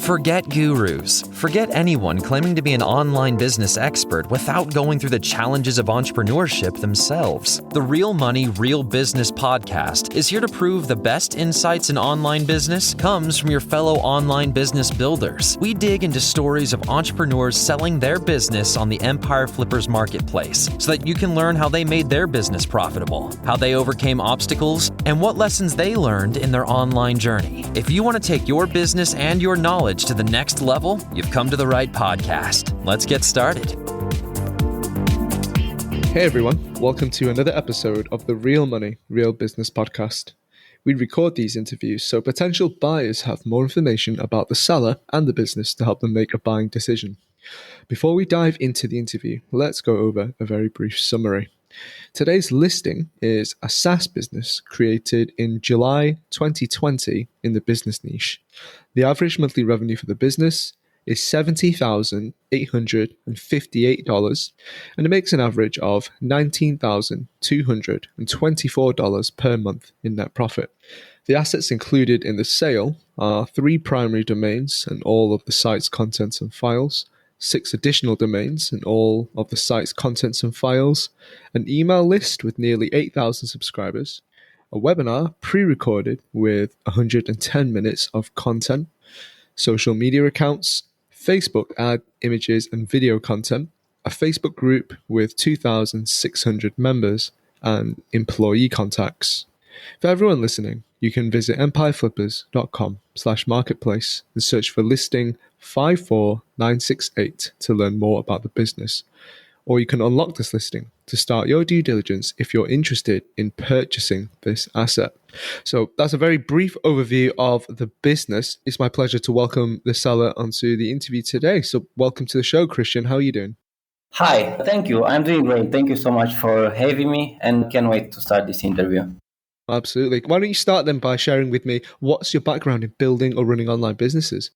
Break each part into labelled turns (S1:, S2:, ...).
S1: Forget gurus. Forget anyone claiming to be an online business expert without going through the challenges of entrepreneurship themselves. The Real Money, Real Business podcast is here to prove the best insights in online business comes from your fellow online business builders. We dig into stories of entrepreneurs selling their business on the Empire Flippers marketplace so that you can learn how they made their business profitable, how they overcame obstacles, and what lessons they learned in their online journey. If you want to take your business and your knowledge to the next level, you've come to the right podcast. Let's get started.
S2: Hey everyone, welcome to another episode of the Real Money, Real Business podcast. We record these interviews so potential buyers have more information about the seller and the business to help them make a buying decision. Before we dive into the interview, let's go over a very brief summary. Today's listing is a SaaS business created in July 2020 in the business niche. The average monthly revenue for the business is $70,858, and it makes an average of $19,224 per month in net profit. The assets included in the sale are 3 primary domains and all of the site's contents and files, 6 additional domains and all of the site's contents and files, an email list with nearly 8,000 subscribers, a webinar pre-recorded with 110 minutes of content, social media accounts, Facebook ad images and video content, a Facebook group with 2,600 members, and employee contacts. For everyone listening, you can visit empireflippers.com/marketplace and search for listing 54968 to learn more about the business. Or you can unlock this listing to start your due diligence if you're interested in purchasing this asset. So that's a very brief overview of the business. It's my pleasure to welcome the seller onto the interview today. So welcome to the show, Christian. How are you doing?
S3: Hi, thank you. I'm doing great. Thank you so much for having me and can't wait to start this interview.
S2: Absolutely. Why don't you start then by sharing with me what's your background in building or running online businesses?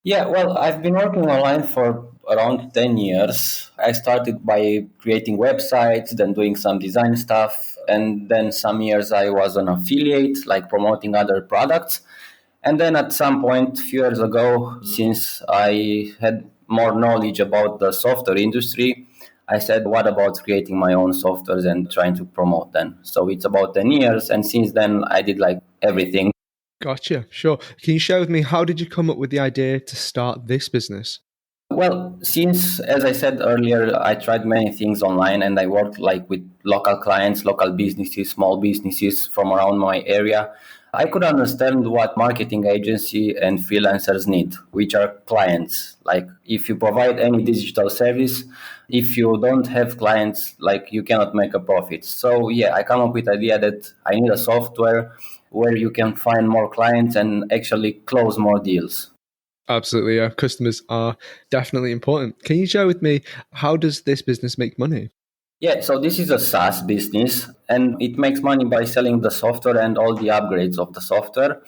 S3: Yeah, well, I've been working online for around 10 years. I started by creating websites, then doing some design stuff, and then some years I was an affiliate, like promoting other products. And then at some point, a few years ago, since I had more knowledge about the software industry, I said, what about creating my own softwares and trying to promote them? So it's about 10 years. And since then, I did like everything.
S2: Gotcha. Sure. Can you share with me, how did you come up with the idea to start this business?
S3: Well, since, as I said earlier, I tried many things online and I worked like with local clients, local businesses, small businesses from around my area. I could understand what marketing agency and freelancers need, which are clients. Like if you provide any digital service, if you don't have clients, like you cannot make a profit. So yeah, I come up with the idea that I need a software where you can find more clients and actually close more deals.
S2: Absolutely. Yeah. Customers are definitely important. Can you share with me, how does this business make money?
S3: Yeah, so this is a SaaS business and it makes money by selling the software and all the upgrades of the software.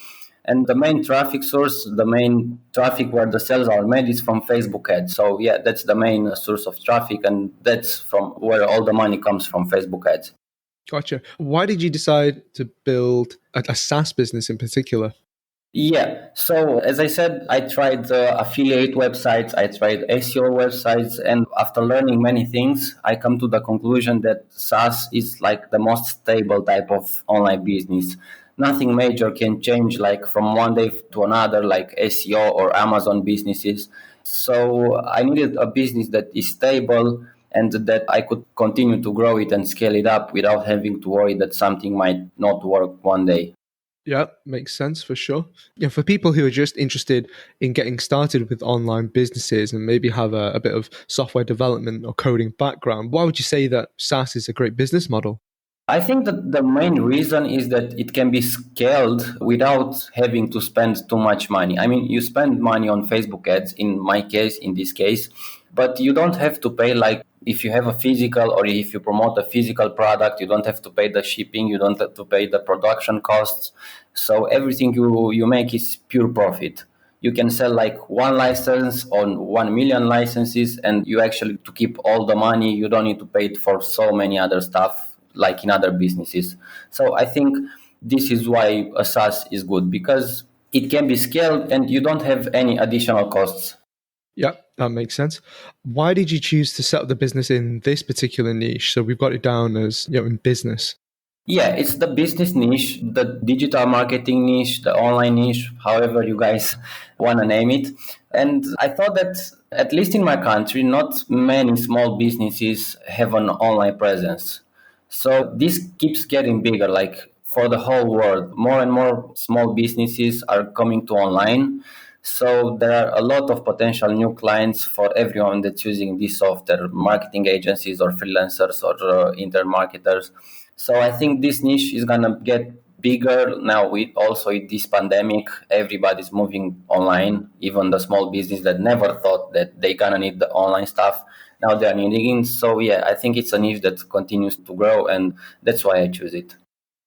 S3: And the main traffic source, the main traffic where the sales are made is from Facebook ads. So yeah, that's the main source of traffic and that's from where all the money comes, from Facebook ads.
S2: Gotcha. Why did you decide to build a SaaS business in particular?
S3: Yeah, so as I said, I tried affiliate websites, I tried SEO websites, and after learning many things, I come to the conclusion that SaaS is like the most stable type of online business. Nothing major can change like from one day to another, like SEO or Amazon businesses. So I needed a business that is stable and that I could continue to grow it and scale it up without having to worry that something might not work one day.
S2: Yeah, makes sense for sure. Yeah, for people who are just interested in getting started with online businesses and maybe have a bit of software development or coding background, why would you say that SaaS is a great business model?
S3: I think that the main reason is that it can be scaled without having to spend too much money. I mean, you spend money on Facebook ads, in this case, but you don't have to pay, like if you have a physical or if you promote a physical product, you don't have to pay the shipping, you don't have to pay the production costs. So everything you make is pure profit. You can sell like one license on 1 million licenses and you actually, to keep all the money, you don't need to pay for so many other stuff like in other businesses. So I think this is why a SaaS is good, because it can be scaled and you don't have any additional costs.
S2: Yeah, that makes sense. Why did you choose to set up the business in this particular niche? So we've got it down as, in business.
S3: Yeah, it's the business niche, the digital marketing niche, the online niche, however you guys want to name it. And I thought that, at least in my country, not many small businesses have an online presence. So this keeps getting bigger, like for the whole world. More and more small businesses are coming to online. So there are a lot of potential new clients for everyone that's using this software, marketing agencies or freelancers or internet marketers. So I think this niche is gonna get bigger now with this pandemic. Everybody's moving online, even the small business that never thought that they gonna need the online stuff. Now they're needing it. So yeah, I think it's a niche that continues to grow, and that's why I choose it.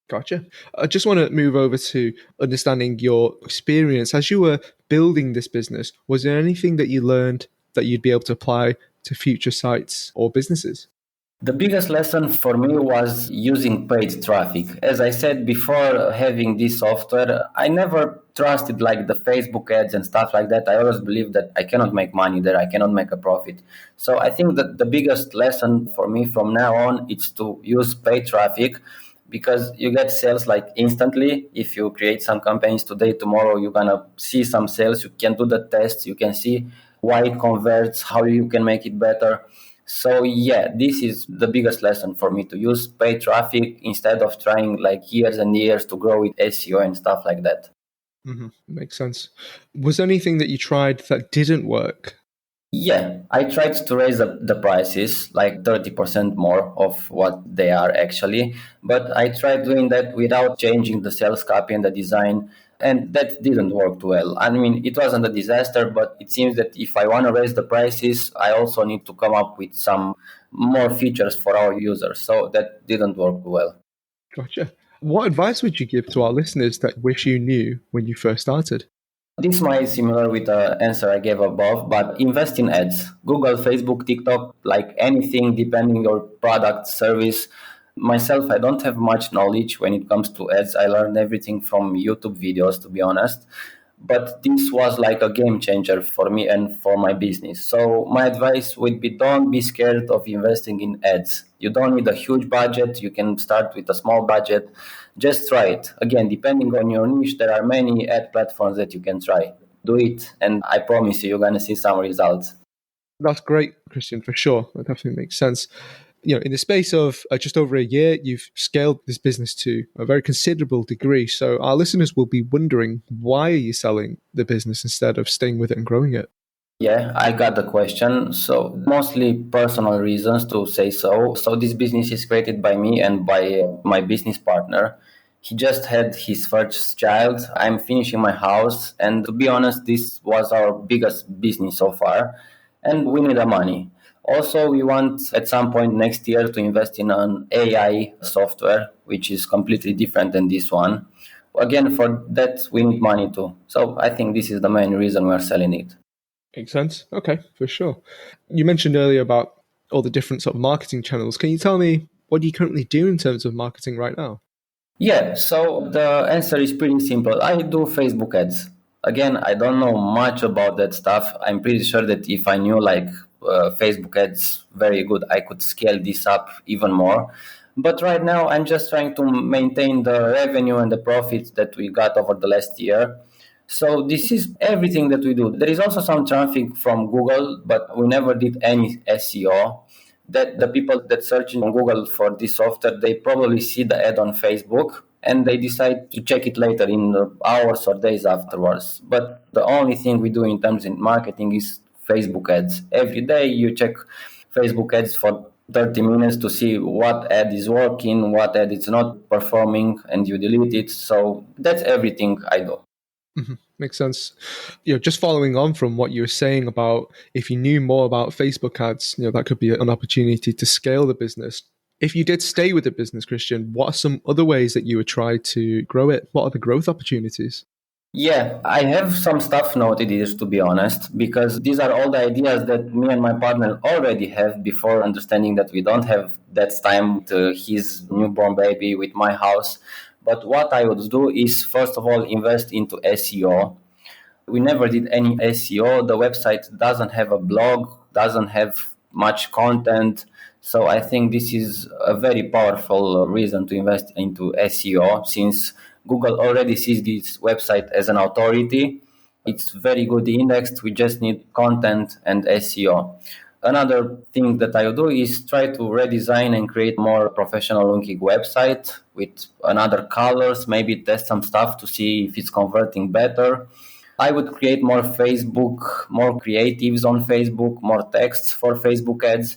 S2: Gotcha. I just want to move over to understanding your experience. As you were building this business, was there anything that you learned that you'd be able to apply to future sites or businesses?
S3: The biggest lesson for me was using paid traffic. As I said before, having this software, I never trusted like the Facebook ads and stuff like that. I always believed that I cannot make money there, I cannot make a profit. So I think that the biggest lesson for me from now on is to use paid traffic, because you get sales like instantly. If you create some campaigns today, tomorrow you're gonna see some sales. You can do the tests, you can see why it converts, how you can make it better. So yeah, this is the biggest lesson for me, to use paid traffic instead of trying like years and years to grow with SEO and stuff like that.
S2: Makes sense. Was there anything that you tried that didn't work?
S3: Yeah, I tried to raise the prices like 30% more of what they are actually, but I tried doing that without changing the sales copy and the design, and that didn't work well. I mean, it wasn't a disaster, but it seems that if I want to raise the prices, I also need to come up with some more features for our users. So that didn't work well.
S2: Gotcha. What advice would you give to our listeners that wish you knew when you first started?
S3: This might be similar with the answer I gave above, but invest in ads. Google, Facebook, TikTok, like anything depending your product, service. Myself, I don't have much knowledge when it comes to ads. I learned everything from YouTube videos, to be honest. But this was like a game changer for me and for my business. So my advice would be, don't be scared of investing in ads. You don't need a huge budget. You can start with a small budget. Just try it. Again, depending on your niche, there are many ad platforms that you can try. Do it, and I promise you, you're going to see some results.
S2: That's great, Christian, for sure. That definitely makes sense. In the space of just over a year, you've scaled this business to a very considerable degree. So our listeners will be wondering, why are you selling the business instead of staying with it and growing it?
S3: Yeah, I got the question. So mostly personal reasons to say so. So this business is created by me and by my business partner. He just had his first child. I'm finishing my house, and to be honest, this was our biggest business so far, and we need the money. Also, we want at some point next year to invest in an AI software, which is completely different than this one. Again, for that, we need money too. So I think this is the main reason we're selling it.
S2: Makes sense. Okay, for sure. You mentioned earlier about all the different sort of marketing channels. Can you tell me, what do you currently do in terms of marketing right now?
S3: Yeah, so the answer is pretty simple. I do Facebook ads. Again, I don't know much about that stuff. I'm pretty sure that if I knew like Facebook ads very good, I could scale this up even more. But right now, I'm just trying to maintain the revenue and the profits that we got over the last year. So this is everything that we do. There is also some traffic from Google, but we never did any SEO. That the people that search on Google for this software, they probably see the ad on Facebook and they decide to check it later in the hours or days afterwards. But the only thing we do in terms of marketing is Facebook ads. Every day you check Facebook ads for 30 minutes to see what ad is working, what ad is not performing, and you delete it. So that's everything I do.
S2: Makes sense. Just following on from what you were saying about, if you knew more about Facebook ads, that could be an opportunity to scale the business. If you did stay with the business, Christian, what are some other ways that you would try to grow it? What are the growth opportunities?
S3: Yeah, I have some stuff noted here, to be honest, because these are all the ideas that me and my partner already have before understanding that we don't have that time to his newborn baby with my house. But what I would do is, first of all, invest into SEO. We never did any SEO. The website doesn't have a blog, doesn't have much content. So I think this is a very powerful reason to invest into SEO, since Google already sees this website as an authority. It's very good indexed. We just need content and SEO. Another thing that I do is try to redesign and create more professional looking website with another colors, maybe test some stuff to see if it's converting better. I would create more Facebook, more creatives on Facebook, more texts for Facebook ads.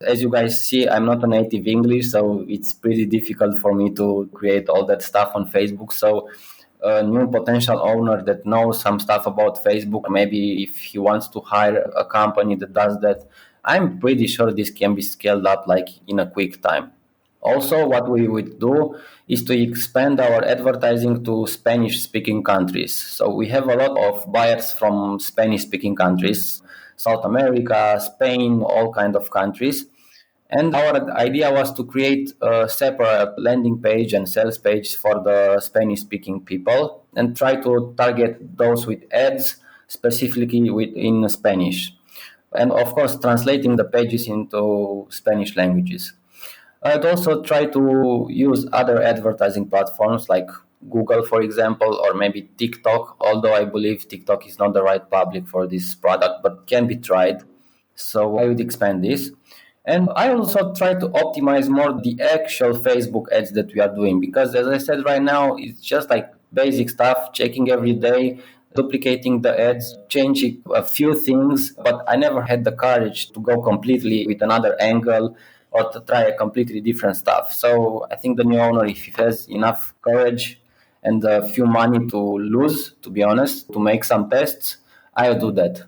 S3: As you guys see, I'm not a native English, so it's pretty difficult for me to create all that stuff on Facebook. So a new potential owner that knows some stuff about Facebook, maybe if he wants to hire a company that does that, I'm pretty sure this can be scaled up like in a quick time. Also, what we would do is to expand our advertising to Spanish speaking countries. So we have a lot of buyers from Spanish speaking countries, South America, Spain, all kind of countries. And our idea was to create a separate landing page and sales page for the Spanish speaking people and try to target those with ads specifically in Spanish. And of course, translating the pages into Spanish languages. I'd also try to use other advertising platforms like Google, for example, or maybe TikTok, although I believe TikTok is not the right public for this product, but can be tried. So I would expand this. And I also try to optimize more the actual Facebook ads that we are doing, because as I said right now, it's just like basic stuff, checking every day, duplicating the ads, changing a few things, but I never had the courage to go completely with another angle or to try a completely different stuff. So I think the new owner, if he has enough courage and a few money to lose, to be honest, to make some tests, I'll do that.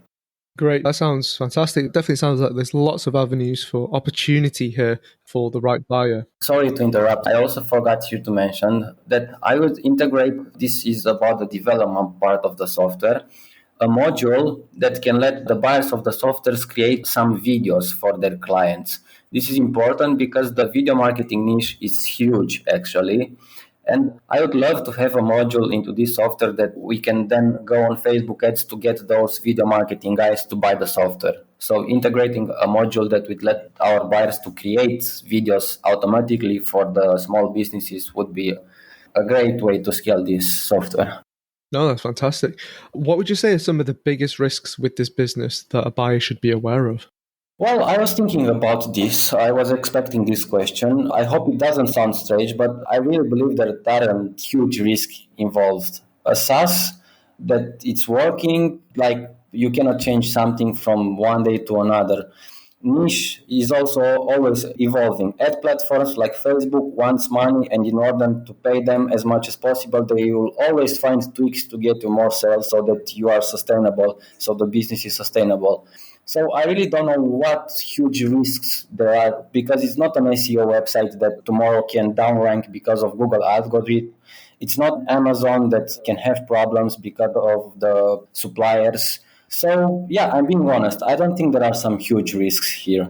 S2: Great. That sounds fantastic. It definitely sounds like there's lots of avenues for opportunity here for the right buyer.
S3: Sorry to interrupt. I also forgot here to mention that I would integrate, this is about the development part of the software, a module that can let the buyers of the softwares create some videos for their clients. This is important because the video marketing niche is huge, actually. And I would love to have a module into this software that we can then go on Facebook ads to get those video marketing guys to buy the software. So integrating a module that would let our buyers to create videos automatically for the small businesses would be a great way to scale this software.
S2: No, that's fantastic. What would you say are some of the biggest risks with this business that a buyer should be aware of?
S3: Well, I was thinking about this. I was expecting this question. I hope it doesn't sound strange, but I really believe that there are huge risks involved. A SaaS that it's working, like you cannot change something from one day to another. Niche is also always evolving. Ad platforms like Facebook wants money, and in order to pay them as much as possible, they will always find tweaks to get you more sales so that you are sustainable, so the business is sustainable. So I really don't know what huge risks there are, because it's not an SEO website that tomorrow can downrank because of Google algorithm. It's not Amazon that can have problems because of the suppliers. So yeah, I'm being honest. I don't think there are some huge risks here.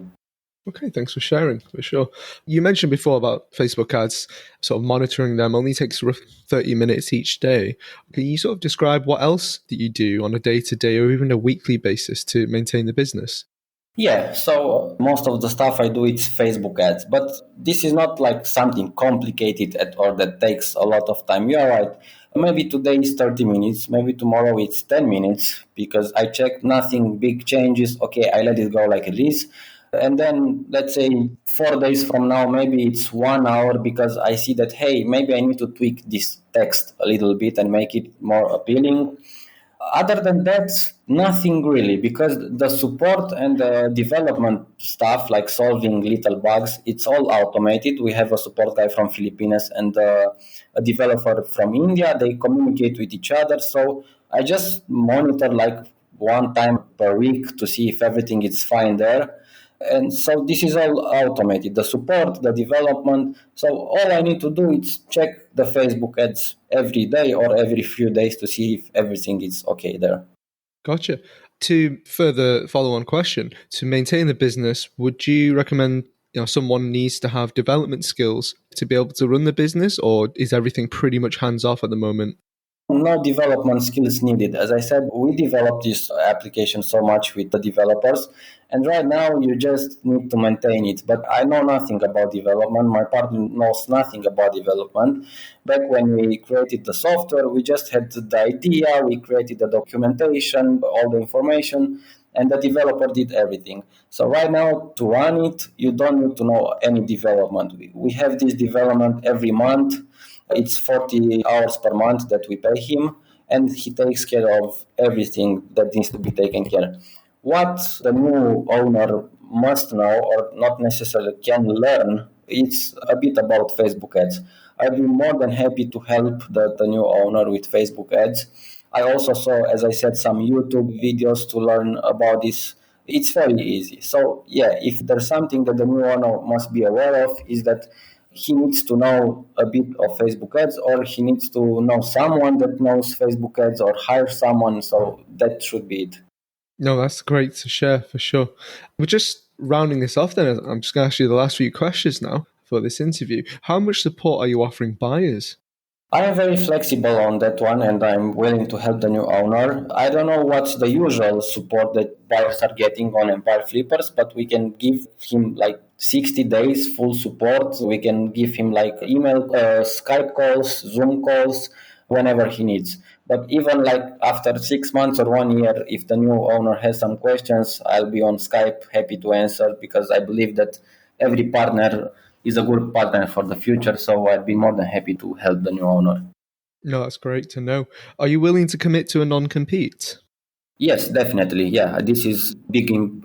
S2: Okay, thanks for sharing, for sure. You mentioned before about Facebook ads, sort of monitoring them only takes roughly 30 minutes each day. Can you sort of describe what else that you do on a day-to-day or even a weekly basis to maintain the business?
S3: Yeah, so most of the stuff I do it's Facebook ads, but this is not like something complicated or that takes a lot of time. You're right. Maybe today is 30 minutes, maybe tomorrow it's 10 minutes because I check nothing big changes. Okay, I let it go like it is. And then let's say 4 days from now, maybe it's 1 hour because I see that, hey, maybe I need to tweak this text a little bit and make it more appealing. Other than that, nothing really, because the support and the development stuff, like solving little bugs, it's all automated. We have a support guy from Philippines and a developer from India. They communicate with each other. So I just monitor like one time per week to see if everything is fine there. And so this is all automated, the support, the development. So all I need to do is check the Facebook ads every day or every few days to see if everything is okay there.
S2: Gotcha. To further follow on question, to maintain the business, would you recommend someone needs to have development skills to be able to run the business, or is everything pretty much hands off at the moment?
S3: No development skills needed. As I said, we developed this application so much with the developers, and right now you just need to maintain it. But I know nothing about development. My partner knows nothing about development. Back when we created the software, we just had the idea, we created the documentation, all the information, and the developer did everything. So right now, to run it, you don't need to know any development. We have this development every month. It's 40 hours per month that we pay him, and he takes care of everything that needs to be taken care. What the new owner must know, or not necessarily can learn, it's a bit about Facebook ads. I'd be more than happy to help the new owner with Facebook ads. I also saw, as I said, some YouTube videos to learn about this. It's very easy. So, yeah, if there's something that the new owner must be aware of, is that he needs to know a bit of Facebook ads, or he needs to know someone that knows Facebook ads, or hire someone. So that should be it.
S2: No, that's great to share for sure. We're just rounding this off then. I'm just going to ask you the last few questions now for this interview. How much support are you offering buyers?
S3: I am very flexible on that one, and I'm willing to help the new owner. I don't know what's the usual support that buyers are getting on Empire Flippers, but we can give him like 60 days full support. We can give him like email, Skype calls, Zoom calls, whenever he needs. But even like after 6 months or 1 year, if the new owner has some questions, I'll be on Skype, happy to answer, because I believe that every partner is a good partner for the future. So I'd be more than happy to help the new owner.
S2: No, that's great to know. Are you willing to commit to a non-compete?
S3: Yes, definitely. Yeah, this is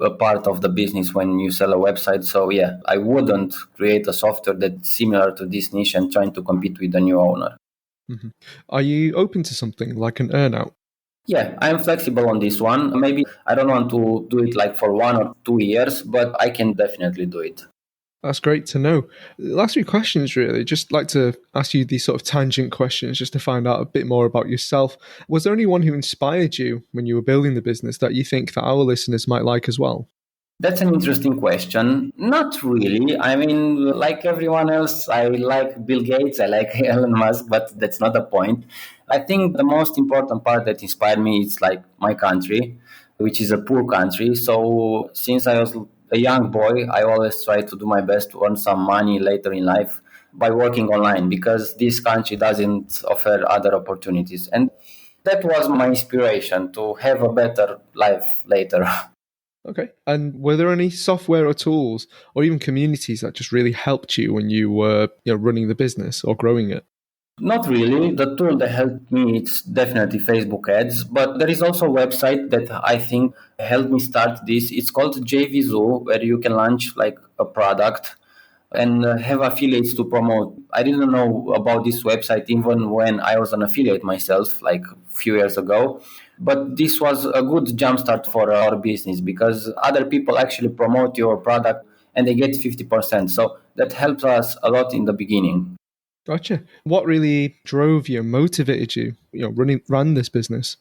S3: a part of the business when you sell a website. So yeah, I wouldn't create a software that's similar to this niche and trying to compete with the new owner.
S2: Mm-hmm. Are you open to something like an earnout?
S3: Yeah, I'm flexible on this one. Maybe I don't want to do it like for 1 or 2 years, but I can definitely do it.
S2: That's great to know. Last few questions, really. Just like to ask you these sort of tangent questions just to find out a bit more about yourself. Was there anyone who inspired you when you were building the business that you think that our listeners might like as well?
S3: That's an interesting question. Not really. I mean, like everyone else, I like Bill Gates, I like Elon Musk, but that's not the point. I think the most important part that inspired me is like my country, which is a poor country. So since I was a young boy, I always try to do my best to earn some money later in life by working online, because this country doesn't offer other opportunities. And that was my inspiration to have a better life later.
S2: Okay. And were there any software or tools or even communities that just really helped you when you were running the business or growing it?
S3: Not really. The tool that helped me it's definitely Facebook ads, but there is also a website that I think helped me start this. It's called JVZoo, where you can launch like a product and have affiliates to promote. I didn't know about this website even when I was an affiliate myself, like a few years ago. But this was a good jumpstart for our business, because other people actually promote your product and they get 50%. So that helps us a lot in the beginning.
S2: Gotcha. What really drove you, motivated you, run this business?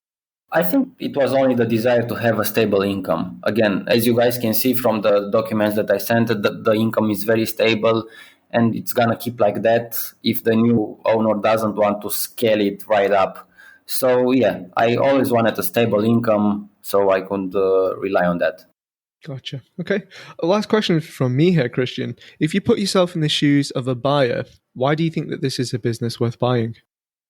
S3: I think it was only the desire to have a stable income. Again, as you guys can see from the documents that I sent, the income is very stable, and it's going to keep like that if the new owner doesn't want to scale it right up. So, yeah, I always wanted a stable income so I could rely on that.
S2: Gotcha. Okay. Last question from me here, Christian. If you put yourself in the shoes of a buyer, why do you think that this is a business worth buying?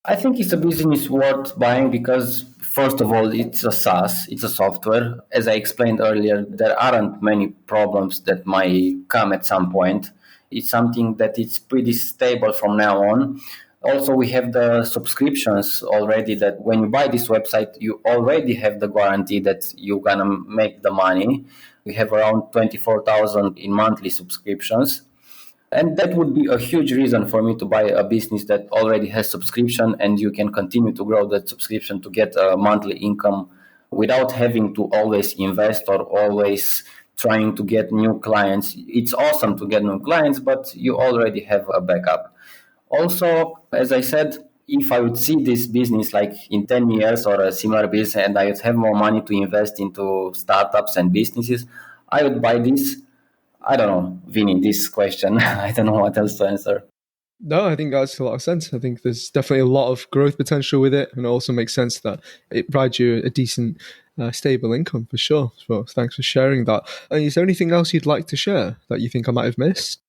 S3: I think it's a business worth buying because, first of all, it's a SaaS, it's a software. As I explained earlier, there aren't many problems that might come at some point. It's something that it's pretty stable from now on. Also, we have the subscriptions already, that when you buy this website, you already have the guarantee that you're going to make the money. We have around 24,000 in monthly subscriptions. And that would be a huge reason for me to buy a business that already has subscription, and you can continue to grow that subscription to get a monthly income without having to always invest or always trying to get new clients. It's awesome to get new clients, but you already have a backup. Also, as I said, if I would see this business like in 10 years or a similar business and I would have more money to invest into startups and businesses, I would buy this. I don't know, Vinny, this question. I don't know what else to answer.
S2: No, I think that makes a lot of sense. I think there's definitely a lot of growth potential with it, and it also makes sense that it provides you a decent, stable income for sure. So thanks for sharing that. And is there anything else you'd like to share that you think I might have missed?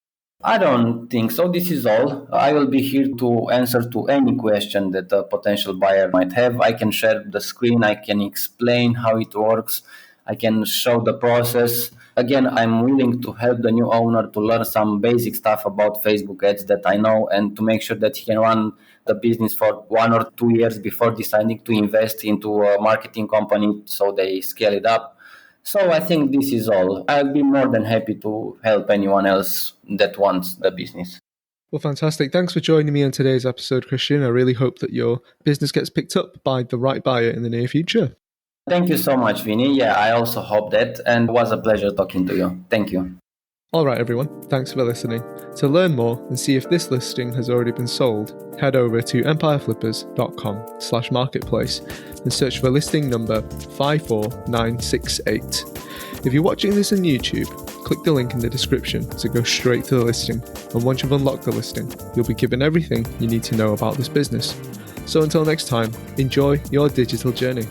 S3: I don't think so. This is all. I will be here to answer to any question that a potential buyer might have. I can share the screen. I can explain how it works. I can show the process. Again, I'm willing to help the new owner to learn some basic stuff about Facebook ads that I know and to make sure that he can run the business for 1 or 2 years before deciding to invest into a marketing company so they scale it up. So I think this is all. I'll be more than happy to help anyone else that wants the business.
S2: Well, fantastic. Thanks for joining me on today's episode, Christian. I really hope that your business gets picked up by the right buyer in the near future.
S3: Thank you so much, Vinny. Yeah, I also hope that, and it was a pleasure talking to you. Thank you.
S2: All right, everyone. Thanks for listening. To learn more and see if this listing has already been sold, head over to empireflippers.com/marketplace and search for listing number 54968. If you're watching this on YouTube, click the link in the description to go straight to the listing. And once you've unlocked the listing, you'll be given everything you need to know about this business. So until next time, enjoy your digital journey.